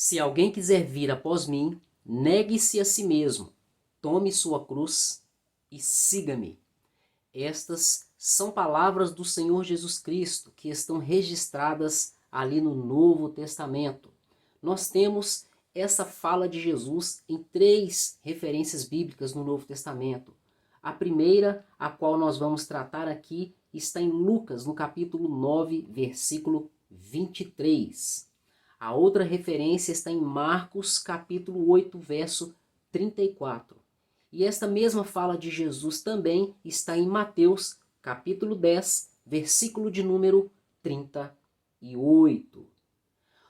Se alguém quiser vir após mim, negue-se a si mesmo, tome sua cruz e siga-me. Estas são palavras do Senhor Jesus Cristo que estão registradas ali no Novo Testamento. Nós temos essa fala de Jesus em 3 referências bíblicas no Novo Testamento. A primeira, a qual nós vamos tratar aqui, está em Lucas, no capítulo 9, versículo 23. A outra referência está em Marcos, capítulo 8, verso 34. E esta mesma fala de Jesus também está em Mateus, capítulo 10, versículo de número 38.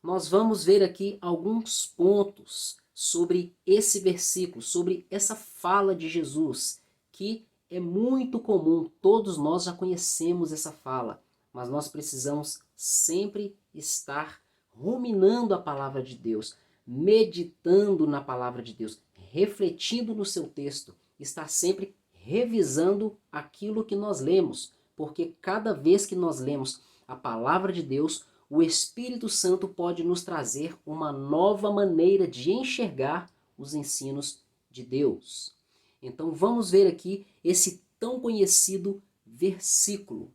Nós vamos ver aqui alguns pontos sobre esse versículo, sobre essa fala de Jesus, que é muito comum, todos nós já conhecemos essa fala, mas nós precisamos sempre estar ruminando a palavra de Deus, meditando na palavra de Deus, refletindo no seu texto, estar sempre revisando aquilo que nós lemos, porque cada vez que nós lemos a palavra de Deus, o Espírito Santo pode nos trazer uma nova maneira de enxergar os ensinos de Deus. Então vamos ver aqui esse tão conhecido versículo.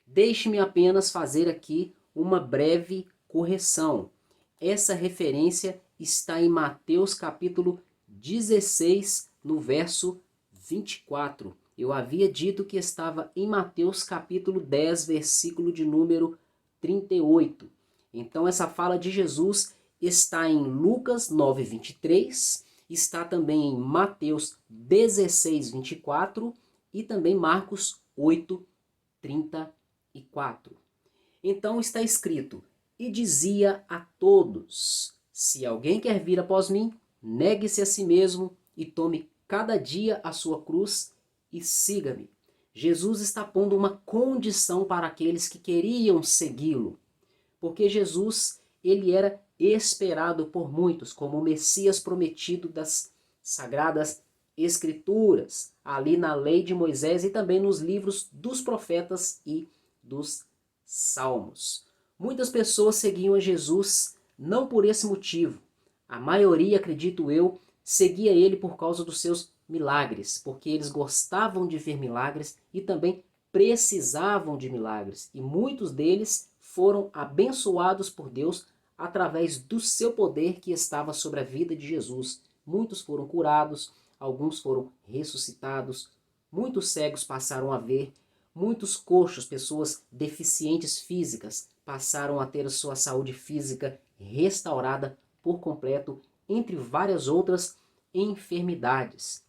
Deixe-me apenas fazer aqui uma breve correção. Essa referência está em Mateus capítulo 16, no verso 24. Eu havia dito que estava em Mateus capítulo 10, versículo de número 38. Então essa fala de Jesus está em Lucas 9, 23, está também em Mateus 16, 24 e também Marcos 8, 34. Então está escrito: e dizia a todos: se alguém quer vir após mim, negue-se a si mesmo e tome cada dia a sua cruz e siga-me. Jesus está pondo uma condição para aqueles que queriam segui-lo, porque Jesus, ele era esperado por muitos como o Messias prometido das Sagradas Escrituras, ali na lei de Moisés e também nos livros dos profetas e dos Salmos. Muitas pessoas seguiam a Jesus não por esse motivo. A maioria, acredito eu, seguia ele por causa dos seus milagres, porque eles gostavam de ver milagres e também precisavam de milagres. E muitos deles foram abençoados por Deus através do seu poder que estava sobre a vida de Jesus. Muitos foram curados, alguns foram ressuscitados, muitos cegos passaram a ver, muitos coxos, pessoas deficientes físicas, passaram a ter a sua saúde física restaurada por completo, entre várias outras enfermidades.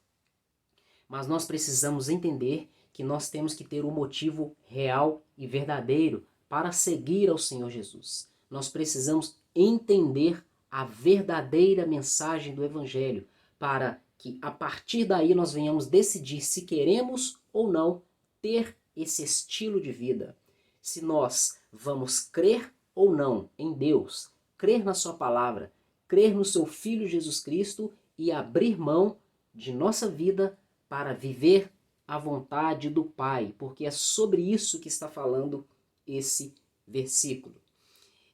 Mas nós precisamos entender que nós temos que ter um motivo real e verdadeiro para seguir ao Senhor Jesus. Nós precisamos entender a verdadeira mensagem do Evangelho, para que a partir daí nós venhamos decidir se queremos ou não ter esse estilo de vida. Se nós vamos crer ou não em Deus, crer na sua palavra, crer no seu Filho Jesus Cristo e abrir mão de nossa vida para viver a vontade do Pai, porque é sobre isso que está falando esse versículo.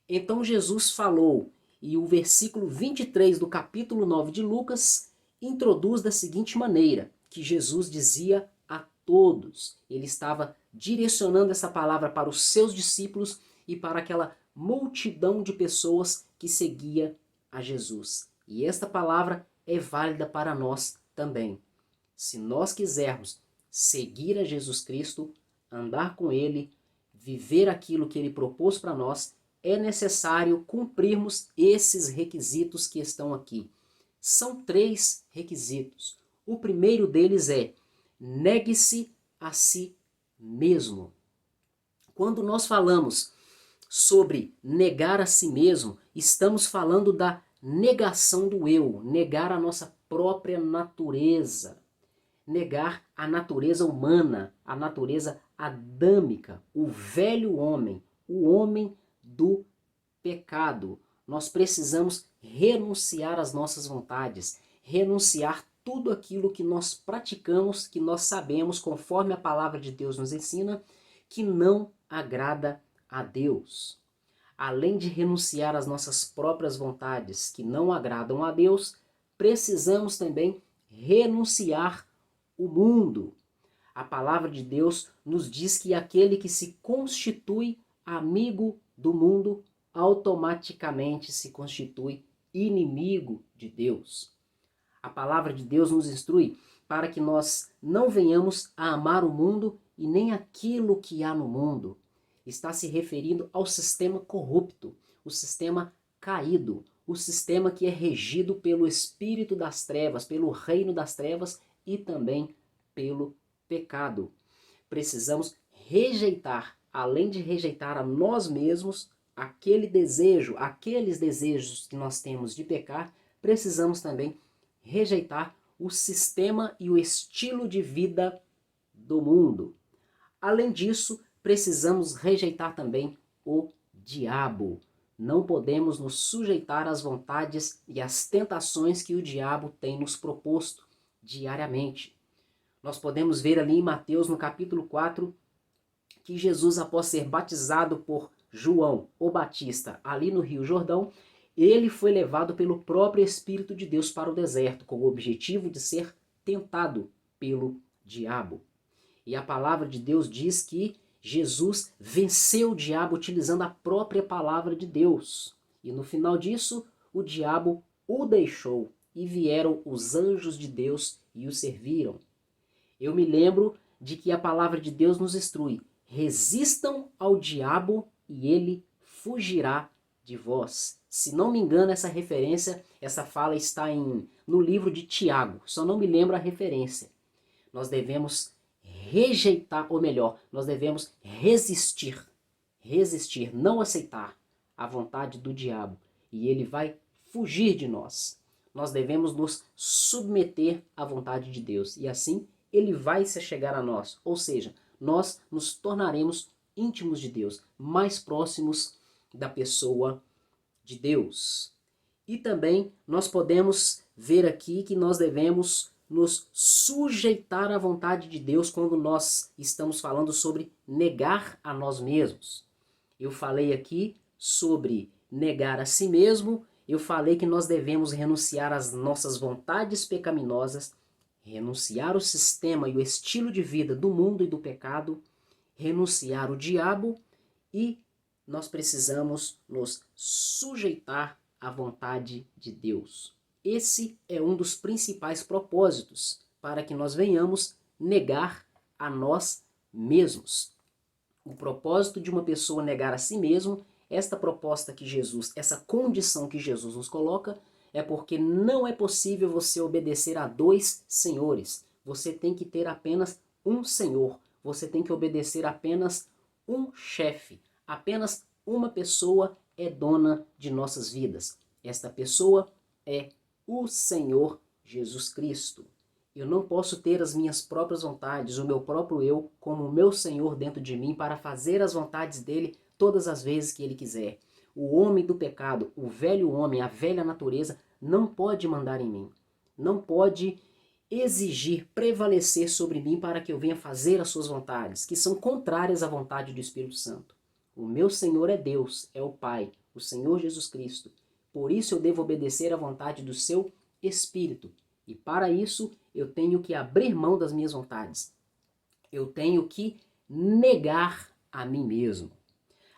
Então Jesus falou, e o versículo 23 do capítulo 9 de Lucas introduz da seguinte maneira, que Jesus dizia a todos. Ele estava direcionando essa palavra para os seus discípulos e para aquela multidão de pessoas que seguia a Jesus. E esta palavra é válida para nós também. Se nós quisermos seguir a Jesus Cristo, andar com Ele, viver aquilo que Ele propôs para nós, é necessário cumprirmos esses requisitos que estão aqui. São 3 requisitos. O primeiro deles é: negue-se a si mesmo. Quando nós falamos sobre negar a si mesmo, estamos falando da negação do eu, negar a nossa própria natureza, negar a natureza humana, a natureza adâmica, o velho homem, o homem do pecado. Nós precisamos renunciar às nossas vontades, renunciar tudo aquilo que nós praticamos, que nós sabemos, conforme a palavra de Deus nos ensina, que não agrada a Deus. além de renunciar às nossas próprias vontades que não agradam a Deus, precisamos também renunciar o mundo. A palavra de Deus nos diz que aquele que se constitui amigo do mundo automaticamente se constitui inimigo de Deus. A palavra de Deus nos instrui para que nós não venhamos a amar o mundo e nem aquilo que há no mundo. Está se referindo ao sistema corrupto, o sistema caído, o sistema que é regido pelo espírito das trevas, pelo reino das trevas e também pelo pecado. Precisamos rejeitar, além de rejeitar a nós mesmos, aqueles desejos que nós temos de pecar, precisamos também rejeitar o sistema e o estilo de vida do mundo. Além disso, precisamos rejeitar também o diabo. Não podemos nos sujeitar às vontades e às tentações que o diabo tem nos proposto diariamente. Nós podemos ver ali em Mateus, no capítulo 4, que Jesus, após ser batizado por João, o Batista, ali no Rio Jordão, ele foi levado pelo próprio Espírito de Deus para o deserto, com o objetivo de ser tentado pelo diabo. E a palavra de Deus diz que Jesus venceu o diabo utilizando a própria palavra de Deus. E no final disso, o diabo o deixou e vieram os anjos de Deus e o serviram. Eu me lembro de que a palavra de Deus nos instrui: resistam ao diabo e ele fugirá de vós. Se não me engano, essa referência, essa fala está no livro de Tiago, só não me lembro a referência. Nós devemos rejeitar, ou melhor, nós devemos resistir, não aceitar a vontade do diabo, e ele vai fugir de nós. Nós devemos nos submeter à vontade de Deus, e assim ele vai se chegar a nós, ou seja, nós nos tornaremos íntimos de Deus, mais próximos da pessoa de Deus. E também nós podemos ver aqui que nós devemos nos sujeitar à vontade de Deus quando nós estamos falando sobre negar a nós mesmos. Eu falei aqui sobre negar a si mesmo, eu falei que nós devemos renunciar às nossas vontades pecaminosas, renunciar o sistema e o estilo de vida do mundo e do pecado, renunciar o diabo e nós precisamos nos sujeitar à vontade de Deus. Esse é um dos principais propósitos para que nós venhamos negar a nós mesmos. O propósito de uma pessoa negar a si mesmo, esta proposta que Jesus, essa condição que Jesus nos coloca, é porque não é possível você obedecer a dois senhores. Você tem que ter apenas um senhor. Você tem que obedecer apenas um chefe. Apenas uma pessoa é dona de nossas vidas. Esta pessoa é o Senhor Jesus Cristo. Eu não posso ter as minhas próprias vontades, o meu próprio eu, como o meu Senhor dentro de mim para fazer as vontades dele todas as vezes que ele quiser. O homem do pecado, o velho homem, a velha natureza, não pode mandar em mim. Não pode exigir, prevalecer sobre mim para que eu venha fazer as suas vontades, que são contrárias à vontade do Espírito Santo. O meu Senhor é Deus, é o Pai, o Senhor Jesus Cristo. Por isso eu devo obedecer à vontade do seu Espírito. E para isso eu tenho que abrir mão das minhas vontades. Eu tenho que negar a mim mesmo.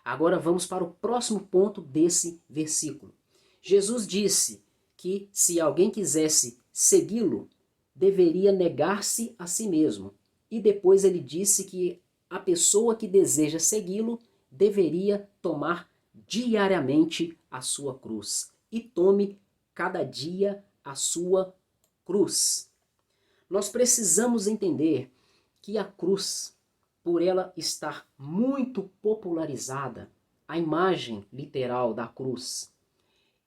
Agora vamos para o próximo ponto desse versículo. Jesus disse que se alguém quisesse segui-lo, deveria negar-se a si mesmo. E depois ele disse que a pessoa que deseja segui-lo deveria tomar diariamente a sua cruz. E tome cada dia a sua cruz. Nós precisamos entender que a cruz, por ela estar muito popularizada, a imagem literal da cruz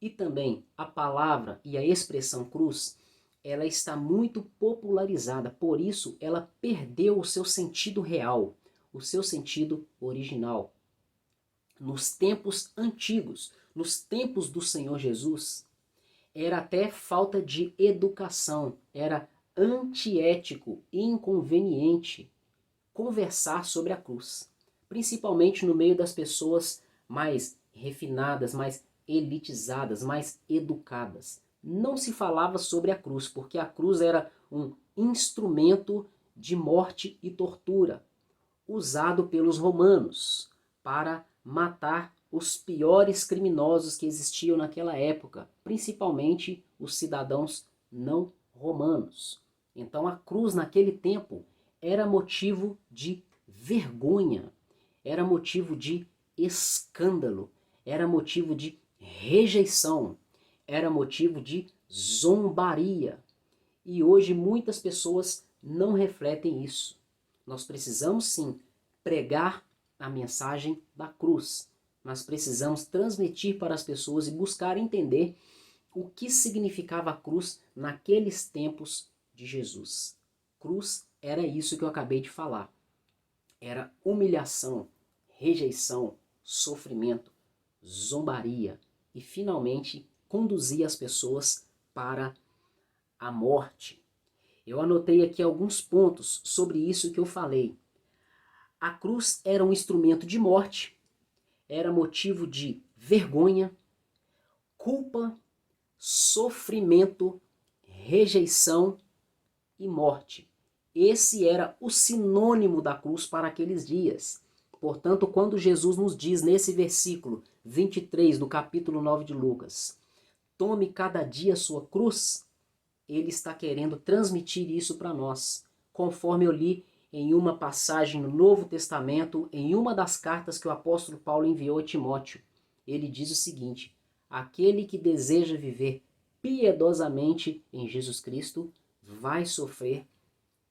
e também a palavra e a expressão cruz, ela está muito popularizada, por isso ela perdeu o seu sentido real, o seu sentido original. Nos tempos antigos, nos tempos do Senhor Jesus, era até falta de educação, era antiético e inconveniente conversar sobre a cruz, principalmente no meio das pessoas mais refinadas, mais elitizadas, mais educadas. Não se falava sobre a cruz, porque a cruz era um instrumento de morte e tortura, usado pelos romanos para matar os piores criminosos que existiam naquela época, principalmente os cidadãos não romanos. Então a cruz naquele tempo era motivo de vergonha, era motivo de escândalo, era motivo de rejeição, era motivo de zombaria. E hoje muitas pessoas não refletem isso. Nós precisamos sim pregar a mensagem da cruz, mas precisamos transmitir para as pessoas e buscar entender o que significava a cruz naqueles tempos de Jesus. Cruz era isso que eu acabei de falar. Era humilhação, rejeição, sofrimento, zombaria e finalmente conduzia as pessoas para a morte. Eu anotei aqui alguns pontos sobre isso que eu falei. A cruz era um instrumento de morte, era motivo de vergonha, culpa, sofrimento, rejeição e morte. Esse era o sinônimo da cruz para aqueles dias. Portanto, quando Jesus nos diz nesse versículo 23 do capítulo 9 de Lucas, tome cada dia a sua cruz, ele está querendo transmitir isso para nós. Conforme eu li em uma passagem no Novo Testamento, em uma das cartas que o apóstolo Paulo enviou a Timóteo, ele diz o seguinte: aquele que deseja viver piedosamente em Jesus Cristo vai sofrer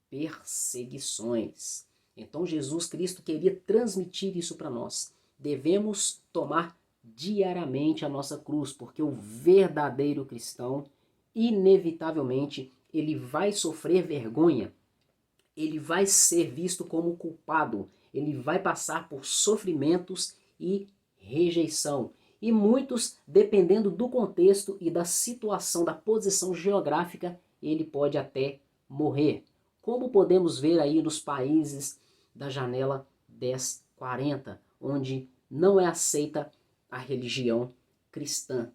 perseguições. Então Jesus Cristo queria transmitir isso para nós. Devemos tomar diariamente a nossa cruz, porque o verdadeiro cristão, inevitavelmente, ele vai sofrer vergonha, ele vai ser visto como culpado, ele vai passar por sofrimentos e rejeição. E muitos, dependendo do contexto e da situação, da posição geográfica, ele pode até morrer. Como podemos ver aí nos países da janela 1040, onde não é aceita a religião cristã.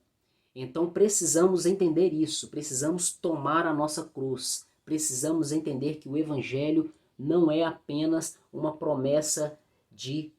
Então precisamos entender isso, precisamos tomar a nossa cruz, precisamos entender que o Evangelho não é apenas uma promessa de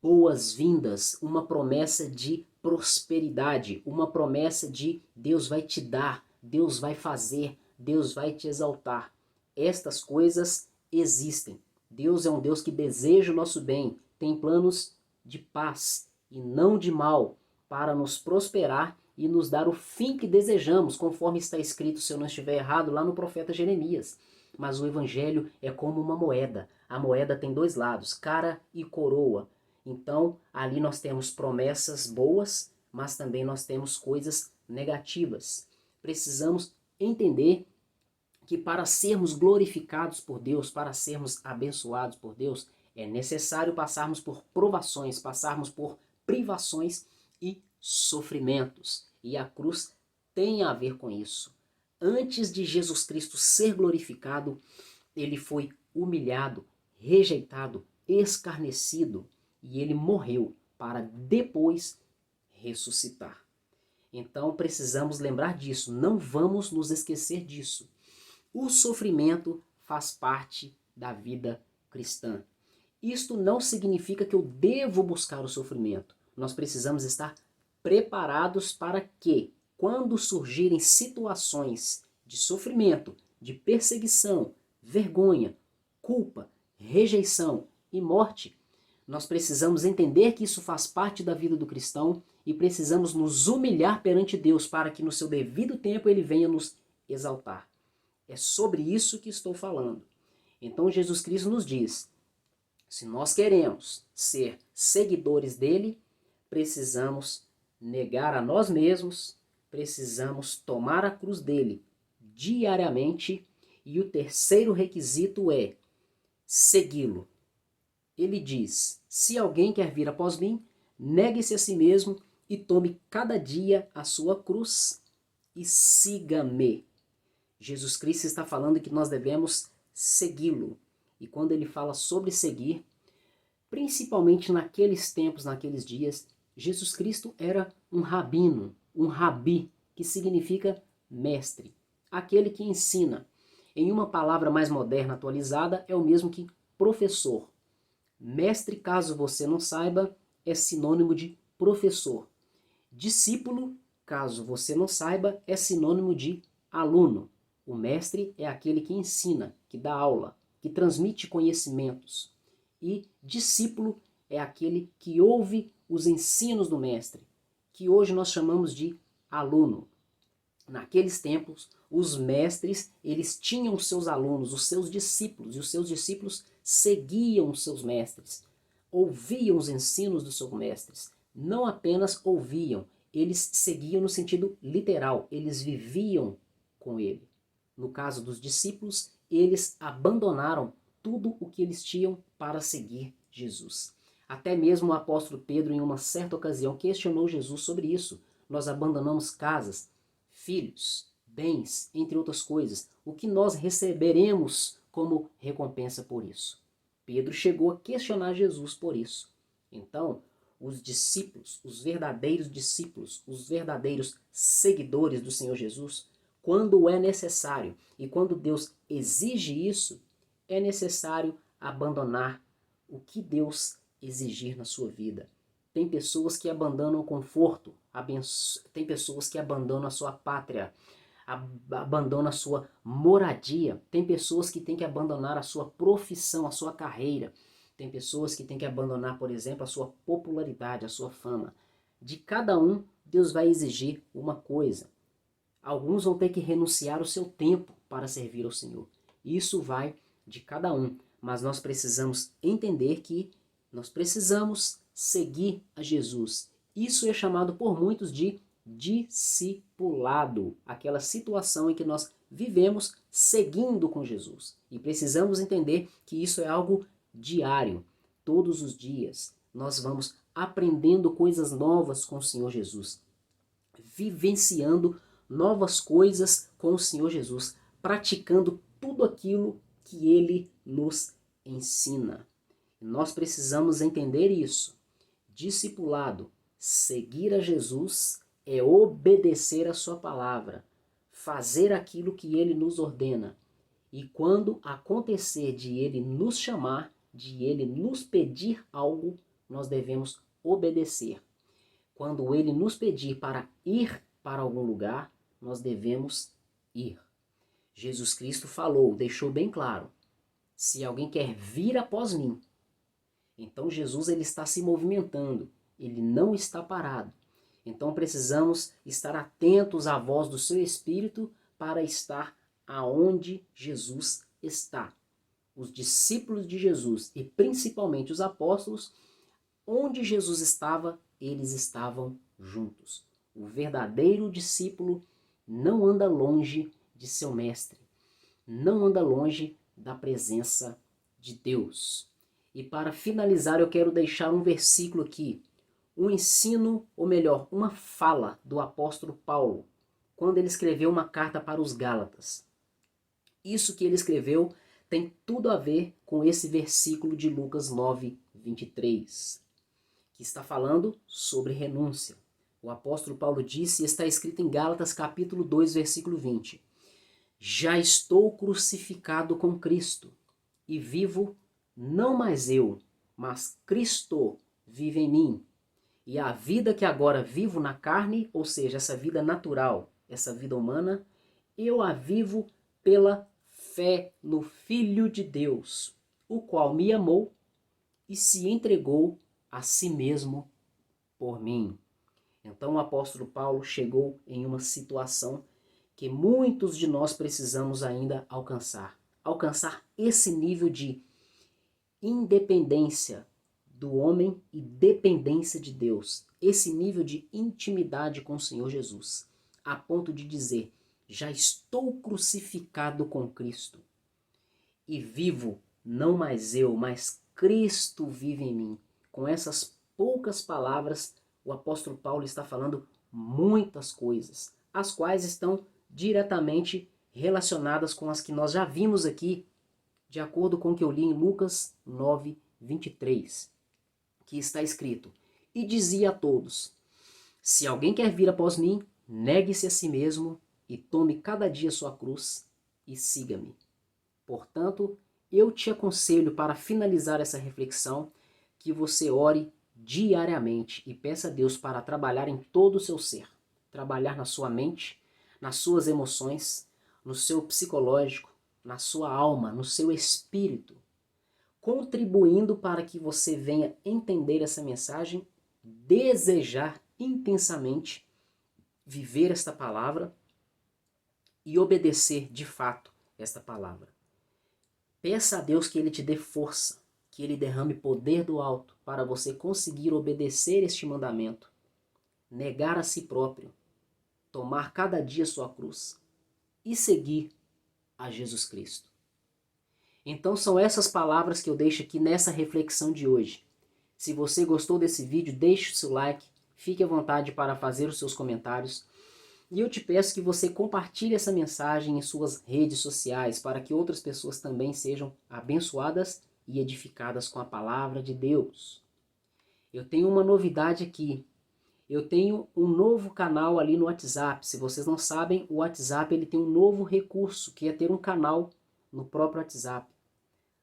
boas-vindas, uma promessa de prosperidade, uma promessa de Deus vai te dar, Deus vai fazer, Deus vai te exaltar. Estas coisas existem. Deus é um Deus que deseja o nosso bem, tem planos de paz e não de mal, para nos prosperar e nos dar o fim que desejamos, conforme está escrito, se eu não estiver errado, lá no profeta Jeremias. Mas o Evangelho é como uma moeda. A moeda tem dois lados, cara e coroa. Então, ali nós temos promessas boas, mas também nós temos coisas negativas. Precisamos entender que para sermos glorificados por Deus, para sermos abençoados por Deus, é necessário passarmos por provações, passarmos por privações e sofrimentos. E a cruz tem a ver com isso. Antes de Jesus Cristo ser glorificado, ele foi humilhado, rejeitado, escarnecido, e ele morreu para depois ressuscitar. Então precisamos lembrar disso, não vamos nos esquecer disso. O sofrimento faz parte da vida cristã. Isto não significa que eu devo buscar o sofrimento. Nós precisamos estar preparados para que, quando surgirem situações de sofrimento, de perseguição, vergonha, culpa, rejeição e morte, nós precisamos entender que isso faz parte da vida do cristão e precisamos nos humilhar perante Deus para que no seu devido tempo ele venha nos exaltar. É sobre isso que estou falando. Então Jesus Cristo nos diz, se nós queremos ser seguidores dele, precisamos negar a nós mesmos, precisamos tomar a cruz dele diariamente e o terceiro requisito é segui-lo. Ele diz, se alguém quer vir após mim, negue-se a si mesmo e tome cada dia a sua cruz e siga-me. Jesus Cristo está falando que nós devemos segui-lo. E quando ele fala sobre seguir, principalmente naqueles tempos, naqueles dias, Jesus Cristo era um rabino, um rabi, que significa mestre, aquele que ensina. Em uma palavra mais moderna, atualizada, é o mesmo que professor. Mestre, caso você não saiba, é sinônimo de professor. Discípulo, caso você não saiba, é sinônimo de aluno. O mestre é aquele que ensina, que dá aula, que transmite conhecimentos. E discípulo é aquele que ouve os ensinos do mestre, que hoje nós chamamos de aluno. Naqueles tempos, os mestres, eles tinham os seus alunos, os seus discípulos, e os seus discípulos seguiam os seus mestres, ouviam os ensinos dos seus mestres. Não apenas ouviam, eles seguiam no sentido literal, eles viviam com ele. No caso dos discípulos, eles abandonaram tudo o que eles tinham para seguir Jesus. Até mesmo o apóstolo Pedro, em uma certa ocasião, questionou Jesus sobre isso. Nós abandonamos casas, filhos, bens, entre outras coisas. O que nós receberemos como recompensa por isso? Pedro chegou a questionar Jesus por isso. Então, os discípulos, os verdadeiros discípulos, os verdadeiros seguidores do Senhor Jesus, quando é necessário e quando Deus exige isso, é necessário abandonar o que Deus exigir na sua vida. Tem pessoas que abandonam o conforto, tem pessoas que abandonam a sua pátria, abandonam a sua moradia, tem pessoas que têm que abandonar a sua profissão, a sua carreira, tem pessoas que têm que abandonar, por exemplo, a sua popularidade, a sua fama. De cada um, Deus vai exigir uma coisa. Alguns vão ter que renunciar o seu tempo para servir ao Senhor. Isso vai de cada um, mas nós precisamos entender que nós precisamos seguir a Jesus. Isso é chamado por muitos de discipulado, aquela situação em que nós vivemos seguindo com Jesus. E precisamos entender que isso é algo diário, todos os dias. Nós vamos aprendendo coisas novas com o Senhor Jesus, vivenciando novas coisas com o Senhor Jesus, praticando tudo aquilo que Ele nos ensina. Nós precisamos entender isso. Discipulado, seguir a Jesus, é obedecer a sua palavra, fazer aquilo que Ele nos ordena. E quando acontecer de Ele nos chamar, de Ele nos pedir algo, nós devemos obedecer. Quando Ele nos pedir para ir para algum lugar, nós devemos ir. Jesus Cristo falou, deixou bem claro, se alguém quer vir após mim, então Jesus ele está se movimentando, ele não está parado. Então precisamos estar atentos à voz do seu Espírito para estar aonde Jesus está. Os discípulos de Jesus e principalmente os apóstolos, onde Jesus estava, eles estavam juntos. O verdadeiro discípulo não anda longe de seu mestre, não anda longe da presença de Deus. E para finalizar, eu quero deixar um versículo aqui, um ensino, ou melhor, uma fala do apóstolo Paulo, quando ele escreveu uma carta para os Gálatas. Isso que ele escreveu tem tudo a ver com esse versículo de Lucas 9, 23, que está falando sobre renúncia. O apóstolo Paulo disse, e está escrito em Gálatas capítulo 2, versículo 20, já estou crucificado com Cristo, e vivo não mais eu, mas Cristo vive em mim. E a vida que agora vivo na carne, ou seja, essa vida natural, essa vida humana, eu a vivo pela fé no Filho de Deus, o qual me amou e se entregou a si mesmo por mim. Então o apóstolo Paulo chegou em uma situação que muitos de nós precisamos ainda alcançar. Alcançar esse nível de independência do homem e dependência de Deus. Esse nível de intimidade com o Senhor Jesus. A ponto de dizer, já estou crucificado com Cristo. E vivo, não mais eu, mas Cristo vive em mim. Com essas poucas palavras, o apóstolo Paulo está falando muitas coisas, as quais estão diretamente relacionadas com as que nós já vimos aqui, de acordo com o que eu li em Lucas 9, 23, que está escrito, e dizia a todos: se alguém quer vir após mim, negue-se a si mesmo e tome cada dia sua cruz e siga-me. Portanto, eu te aconselho, para finalizar essa reflexão, que você ore diariamente e peça a Deus para trabalhar em todo o seu ser. Trabalhar na sua mente, nas suas emoções, no seu psicológico, na sua alma, no seu espírito, contribuindo para que você venha entender essa mensagem, desejar intensamente viver esta palavra e obedecer de fato esta palavra. Peça a Deus que Ele te dê força, que Ele derrame poder do alto para você conseguir obedecer este mandamento, negar a si próprio, tomar cada dia sua cruz e seguir a Jesus Cristo. Então são essas palavras que eu deixo aqui nessa reflexão de hoje. Se você gostou desse vídeo, deixe o seu like, fique à vontade para fazer os seus comentários. E eu te peço que você compartilhe essa mensagem em suas redes sociais para que outras pessoas também sejam abençoadas e edificadas com a palavra de Deus. Eu tenho uma novidade aqui. Eu tenho um novo canal ali no WhatsApp. Se vocês não sabem, o WhatsApp ele tem um novo recurso, que é ter um canal no próprio WhatsApp.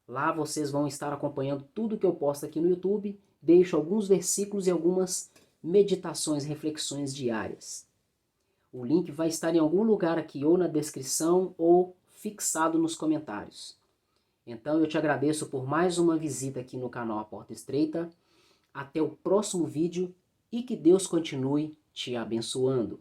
Lá vocês vão estar acompanhando tudo que eu posto aqui no YouTube. Deixo alguns versículos e algumas meditações, reflexões diárias. O link vai estar em algum lugar aqui, ou na descrição, ou fixado nos comentários. Então eu te agradeço por mais uma visita aqui no canal A Porta Estreita. Até o próximo vídeo e que Deus continue te abençoando.